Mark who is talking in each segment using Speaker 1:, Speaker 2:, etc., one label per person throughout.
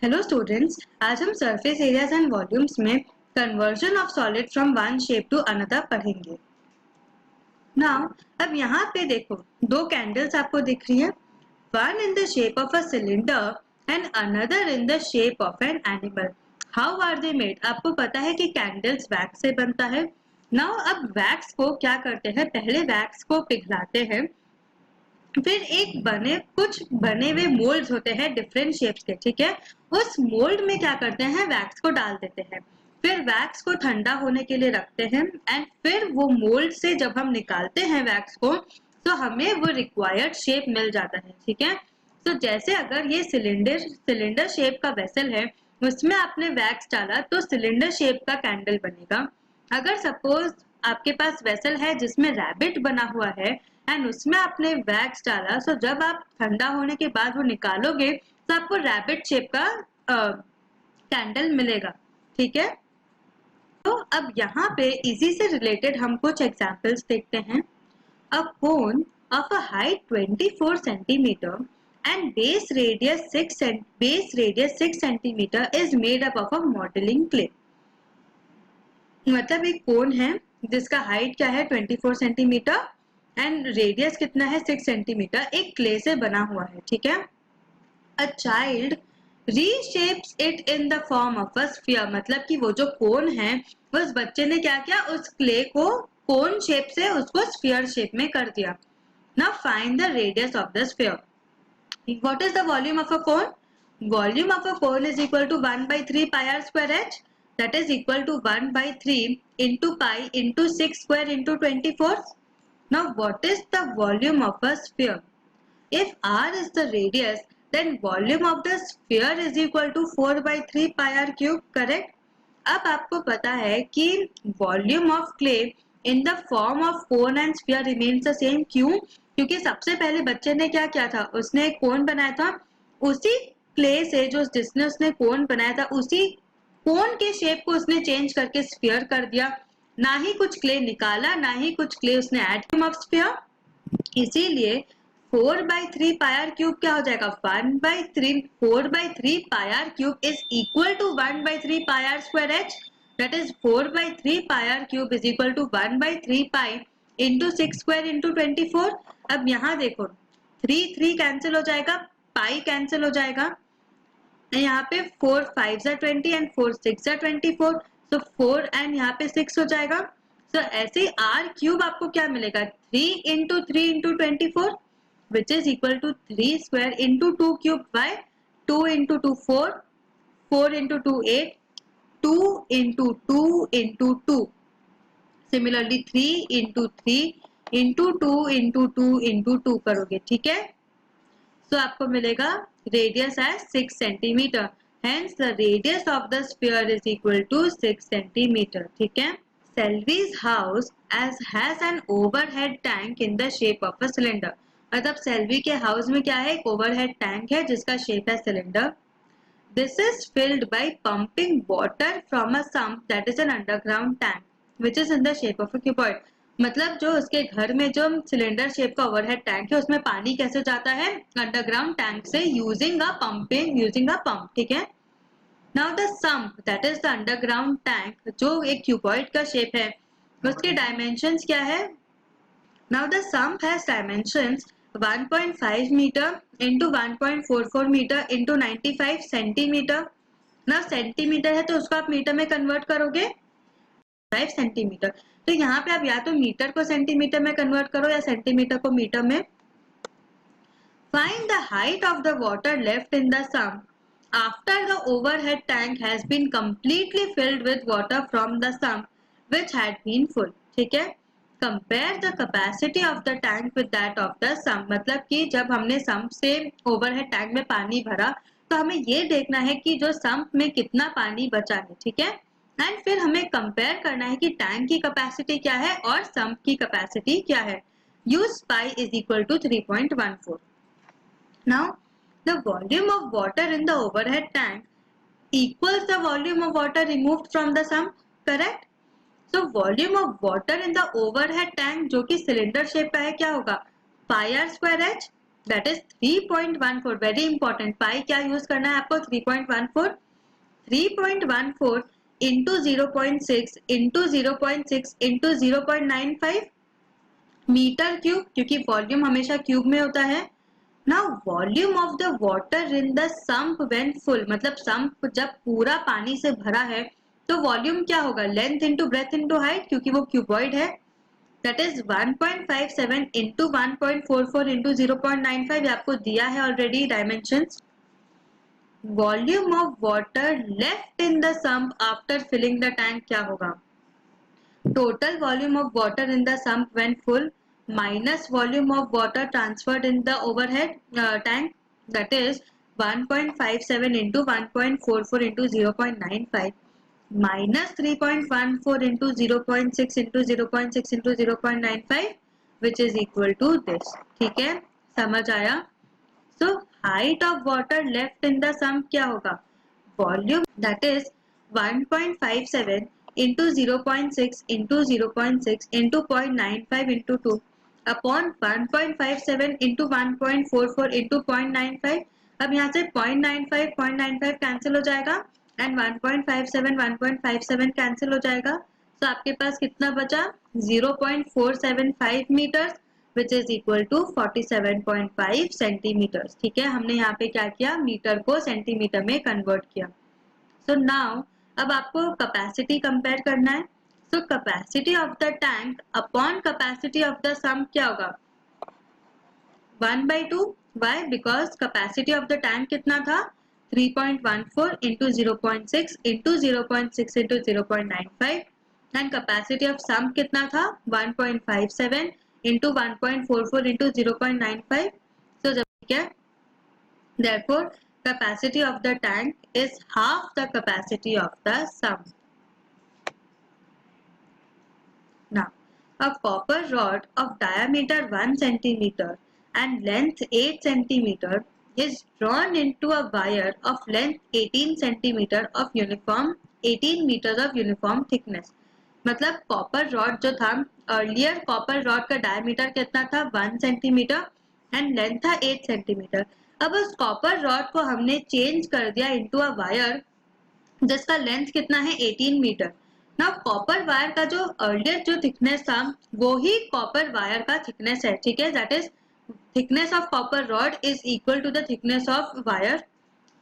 Speaker 1: Hello students, आज हम surface areas and volumes में conversion of solid from one shape to another पढ़ेंगे। Now अब यहाँ पे देखो, दो कैंडल्स आपको दिख रही है, one in the shape of a cylinder and another in the shape of an animal. How are they made? आपको पता है कि कैंडल्स वैक्स से बनता है। नाउ अब वैक्स को क्या करते हैं, पहले वैक्स को पिघलाते हैं, फिर कुछ बने हुए मोल्ड्स होते हैं डिफरेंट शेप्स के, ठीक है। उस मोल्ड में क्या करते हैं, वैक्स को डाल देते हैं, फिर वैक्स को ठंडा होने के लिए रखते हैं एंड फिर वो मोल्ड से जब हम निकालते हैं वैक्स को तो हमें वो रिक्वायर्ड शेप मिल जाता है, ठीक है। तो जैसे अगर ये सिलेंडर शेप का वेसल है, उसमें आपने वैक्स डाला तो सिलेंडर शेप का कैंडल बनेगा। अगर सपोज आपके पास वेसल है जिसमें रैबिट बना हुआ है एंड उसमें आपने वैक्स डाला, सो जब आप ठंडा होने के बाद वो निकालोगे तो आपको रैबिट शेप का कैंडल मिलेगा, ठीक है। तो अब यहाँ पे इसी से रिलेटेड हम कुछ एग्जांपल्स देखते हैं। A cone of a height 24 centimetre and base radius 6 centimeter is made up of a modeling clay। मतलब एक कोन है जिसका हाइट क्या है 24 सेंटीमीटर एंड रेडियस कितना है 6 सेंटीमीटर, एक क्ले से बना हुआ है, ठीक है। A child reshapes it in the form of a sphere, मतलब कि वो जो कोन है उस बच्चे ने क्या किया, उस क्ले को कोन शेप से उसको स्फीयर शेप में कर दिया। Now find the radius of the sphere. What is the volume of a cone? Volume of a cone is equal to 1 by 3 pi r square h, that is equal to 1 by 3 into pi into 6 square into 24. Now what is the volume of a sphere? If r is the radius, then volume of the sphere is equal to 4 by 3 pi r cube, correct? अब आपको पता है कि volume of clay in the form of cone and sphere remains the same. क्यों? क्योंकि सबसे पहले बच्चे ने क्या किया था, उसने एक कोन बनाया था, उसी क्ले से जो जिसने उसने कोन बनाया था उसी कोन के शेप को उसने चेंज करके स्फीयर कर दिया। ना ही कुछ क्ले निकाला, ना ही कुछ क्ले उसने ऐड ऑफ स्फीयर। इसीलिए 4 by 3 pi r cube क्या हो जाएगा, 1 by 3 4 by 3 pi r cube is equal to 1 by 3 pi r square h, that is 4 by 3 pi r cube is equal to 1 by 3 pi into 6 square into 24। अब यहाँ देखो 3 cancel हो जाएगा, pi cancel हो जाएगा, यहाँ पे 4 5 20 एंड 4 6 24, तो 4 एंड यहाँ पे 6 हो जाएगा। तो ऐसे आर क्यूब आपको क्या मिलेगा, 3 into 3 into 24 which is equal to 3 square into 2 cube by 2 into 2 4, 4 into 2 8, 2 into 2 into 2, similarly 3 into 3 into 2 into 2 into 2 करोगे, ठीक है। तो आपको मिलेगा रेडियस है 6 centimetre, hence the radius of the sphere is equal to 6 centimetre, ठीक है। Selvi's house as has an overhead tank in the shape of a cylinder, मतलब सेल्वी के हाउस में क्या है, एक ओवरहेड टैंक है जिसका शेप है cylinder. This is filled by pumping water from a sump that is an underground tank which is in the shape of a cuboid. मतलब जो उसके घर में जो सिलेंडर शेप का ओवरहेड टैंक है उसमें पानी कैसे जाता है, अंडरग्राउंड टैंक से, यूजिंग अ पंप, ठीक है। Now the sump that is the underground tank, जो एक क्यूबॉइड का शेप है, उसके डायमेंशंस क्या है। Now the sump has dimensions 1.5 metre into 1.44 metre into 95 centimetre. ना सेंटीमीटर है तो उसको आप मीटर में कन्वर्ट करोगे 5 सेंटीमीटर, तो यहाँ पे आप या तो मीटर को सेंटीमीटर में कन्वर्ट करो या सेंटीमीटर को मीटर में। Find the height of the water left in the sump after the overhead tank has been completely filled with water from the sump which had been full, ठीक है। Compare the capacity of the tank with that of the sump, मतलब कि जब हमने sump से overhead tank में पानी भरा तो हमें ये देखना है कि जो सम्प में कितना पानी बचा है, ठीक है। एंड फिर हमें कंपेयर करना है कि टैंक की कैपेसिटी क्या है और सम्प की कैपेसिटी क्या है। Use pi is equal to 3.14। Now the volume of water in the overhead tank equals the volume of water removed from the sump, correct? So volume of water in the overhead tank जो कि cylinder shape का है क्या होगा, pi r square h, that is 3.14. Very important, pi क्या use करना है आपको, 3.14. 3.14 into 0.6 into 0.6 into 0.95 metre cube, क्योंकि वॉल्यूम हमेशा क्यूब में होता है। Now volume of the water in the sump when full, मतलब सम्प जब पूरा पानी से भरा है तो वॉल्यूम क्या होगा, length into breadth into height, क्योंकि वो क्यूबॉइड है। दैट इज 1.57 इंटू 1.44 इंटू 0.95, आपको दिया है already dimensions. Volume of water left in the sump after filling the tank क्या होगा, total volume of water in the sump when full minus volume of water transferred in the overhead tank, that is 1.57 into 1.44 into 0.95 minus 3.14 into 0.6 into 0.6 into 0.95 which is equal to this. ठीक है, समझ आया? So height of water left in the sump क्या होगा, volume that is 1.57 into 0.6 into 0.6 into 0.95 into 2 upon 1.57 into 1.44 into 0.95. अब यहाँ से 0.95 cancel हो जाएगा एंड 1.57 कैंसिल हो जाएगा, तो आपके पास कितना बचा, 0.475 metres which is equal to 47.5 centimetres. ठीक है, हमने यहाँ पे क्या किया, मीटर को सेंटीमीटर में कन्वर्ट किया। सो नाउ अब आपको कैपेसिटी कंपेयर करना है। So capacity of the tank upon capacity of the sump क्या होगा, 1/2। Why, because capacity of the tank कितना था, 3.14 into 0.6 into 0.6 into 0.95 and capacity of sump कितना था, 1.57 इंटू 1.44 इंटू 0.95। सो जब ठीक है, therefore capacity of the tank is half the capacity of the sump. Now a copper rod of diameter 1 centimeter and length 8 centimeter is drawn into a wire of length 18 centimeter of uniform 18 meters of uniform thickness. मतलब copper rod जो था, earlier copper rod का diameter कितना था, 1 centimetre and length था 8 centimetre. अब उस copper rod को हमने चेंज कर दिया इनटू अ वायर जिसका लेंथ कितना है, 18 मीटर। ना कॉपर वायर का जो अर्लियर जो थिकनेस था वो ही कॉपर वायर का थिकनेस है। ठीक है, that is thickness of copper rod is equal to the thickness of wire.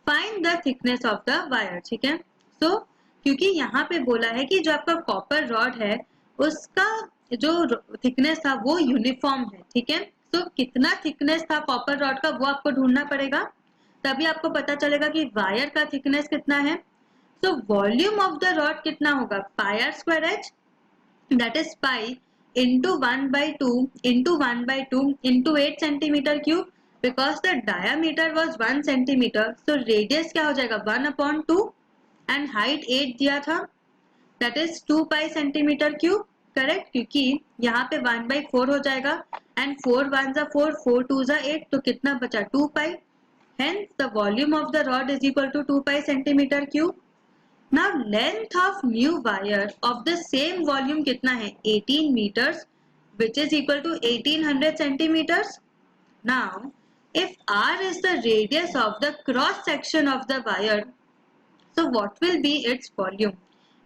Speaker 1: Find the thickness of the wire. ठीक है, सो क्योंकि यहाँ पे बोला है कि जो आपका कॉपर रॉड है उसका जो थिकनेस था वो यूनिफॉर्म है। ठीक है, तो कितना थिकनेस था कॉपर रॉड का वो आपको ढूंढना पड़ेगा, तभी आपको पता चलेगा कि वायर का थिकनेस कितना है। तो वॉल्यूम ऑफ द रॉड कितना होगा, pi r square h, that is pi into 1/2 into 1/2 into 8 centimetre cube, because the diameter was 1 centimetre, so radius क्या हो जाएगा 1/2 एंड हाइट 8 दिया था, that is 2 pi centimetre cube. Correct, क्योंकि यहाँ पे 1/4 हो जाएगा एंड 4 1 जा 4, 4 2 जा 8, तो कितना बचा 2 pi. Hence the volume of the rod is equal to 2 pi centimetre cube. Now length of new wire of the same volume कितना है, 18 meters, which is equal to 1800 centimeters. Now if R is the radius of the cross section of the wire, so what will be its volume?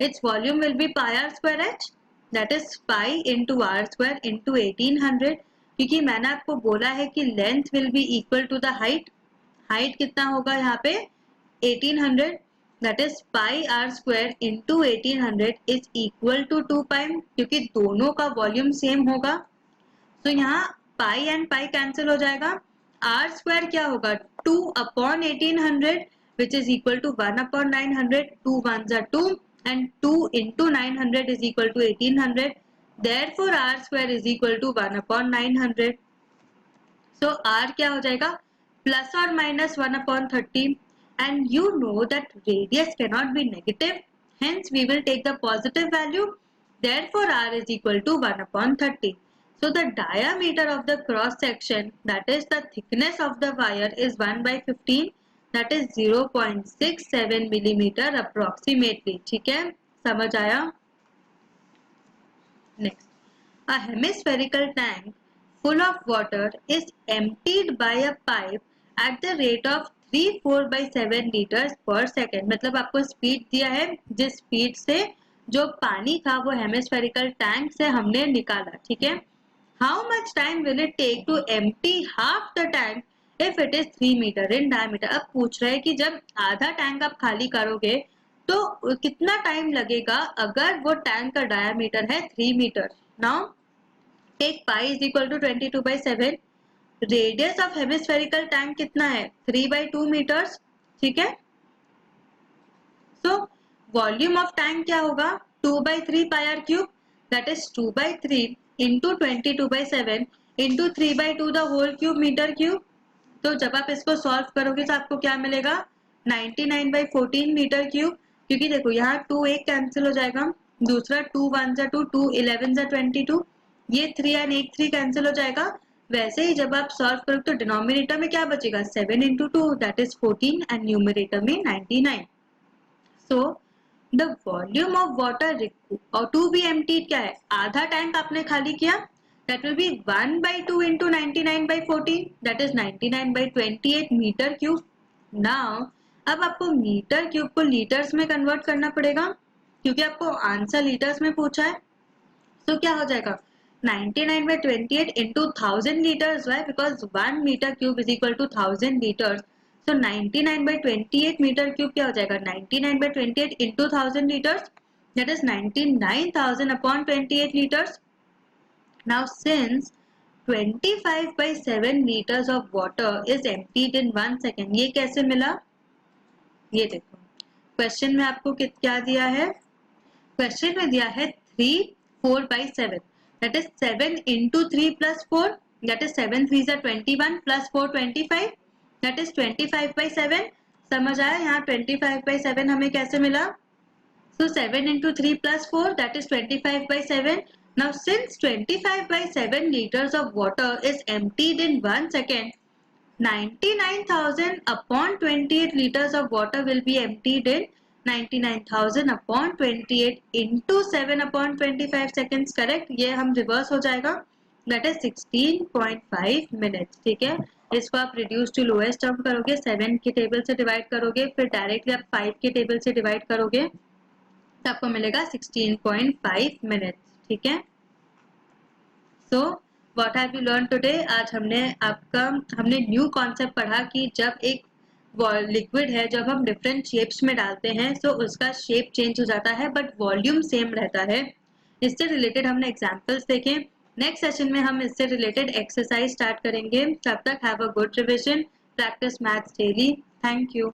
Speaker 1: Its volume will be pi r square h, that is pi into r square into 1800, क्योंकि मैंने आपको बोला है कि length will be equal to the height. height कितना होगा यहाँ पे 1800, that is pi r square into 1800 is equal to 2 pi, क्योंकि दोनों का वॉल्यूम सेम होगा। तो यहाँ पाई एंड पाई कैंसिल हो जाएगा, r स्क्वायर क्या होगा 2 upon 1800 which is equal to 1 upon 900, 2 1s are 2 and 2 into 900 is equal to 1800, therefore r square is equal to 1 upon 900. So r क्या हो जाएगा plus or minus 1 upon 30, and you know that radius cannot be negative, hence we will take the positive value, therefore r is equal to 1 upon 30. So the diameter of the cross section, that is the thickness of the wire, is 1/15, that is 0.67 millimeter approximately. ठीक है, समझ आया? Next, a hemispherical tank full of water is emptied by a pipe at the rate of 3/4/7 liters per second। मतलब आपको speed दिया है, जिस speed से जो पानी था वो हेमिस्फेरिकल टैंक से हमने निकाला, ठीक है। How much time will it take to empty half the tank if it is 3 meter in diameter? अब पूछ रहे हैं कि जब आधा टैंक आप खाली करोगे तो कितना टाइम लगेगा अगर वो टैंक का डायमीटर है 3 metre. Now take pi is equal to 22/7। Radius of hemispherical tank कितना है 3/2 मीटर्स, ठीक है। सो वॉल्यूम ऑफ टैंक क्या होगा 2/3 pi r cube, that is 2/3 into 22/7 into 3/2 the whole cube metre cube. तो जब आप इसको सॉल्व करोगे तो आपको क्या मिलेगा 99/14 मीटर क्यूब, क्योंकि देखो यहाँ 2 एक कैंसिल हो जाएगा, दूसरा 2 1 जा 2, 2 11 जा 22, ये 3 एंड 1 3 कैंसिल हो जाएगा। वैसे ही जब आप सॉल्व करोगे तो डिनोमिनेटर में क्या बचेगा 7 into 2 that is 14 and numerator में 99। So the volume of water और टू बी एम्प्टीड क्या है, आधा टैंक आपने खाली किया, that will be 1/2 into 99/14 that is 99/28 metre cube. Now अब आपको मीटर क्यूब को लीटर्स में कन्वर्ट करना पड़ेगा क्योंकि आपको आंसर लीटर्स में पूछा है। तो क्या हो जाएगा 99/28 into 1000 liters, why because 1 meter cube is equal to 1000 liters। so 99/28 metre cube क्या हो जाएगा 99/28 into 1000 liters, that is 99,000/28 liters। Now since 25/7 liters of water is emptied in 1 second, ये कैसे मिला, ये देखो क्वेश्चन में आपको क्या दिया है, क्वेश्चन में दिया है 3/4/7 that is 7 into 3 plus 4 that is 7 3s are 21 plus 4 25 that is 25/7। समझ आया, यहाँ 25/7 हमें कैसे मिला, so 7 into 3 plus 4 that is 25/7। Now since 25/7 liters of water is emptied in 1 second, 99,000/28 liters of water will be emptied in 99,000/28 into 7/25 seconds, correct. ये हम reverse हो जाएगा, दैट इज 16.5 मिनट्स, ठीक है। इसको आप रिड्यूस टू लोएस्ट टर्म करोगे, 7 के टेबल से डिवाइड करोगे, फिर डायरेक्टली आप 5 के टेबल से डिवाइड करोगे तो आपको मिलेगा 16.5 मिनट्स, ठीक है। So what have you learn today, आज हमने न्यू कॉन्सेप्ट पढ़ा कि जब एक लिक्विड है जब हम डिफरेंट शेप्स में डालते हैं तो उसका शेप चेंज हो जाता है बट वॉल्यूम सेम रहता है। इससे रिलेटेड हमने एग्जांपल्स देखे। नेक्स्ट सेशन में हम इससे रिलेटेड एक्सरसाइज स्टार्ट करेंगे। तब तक have a good revision, practice maths daily. Thank you.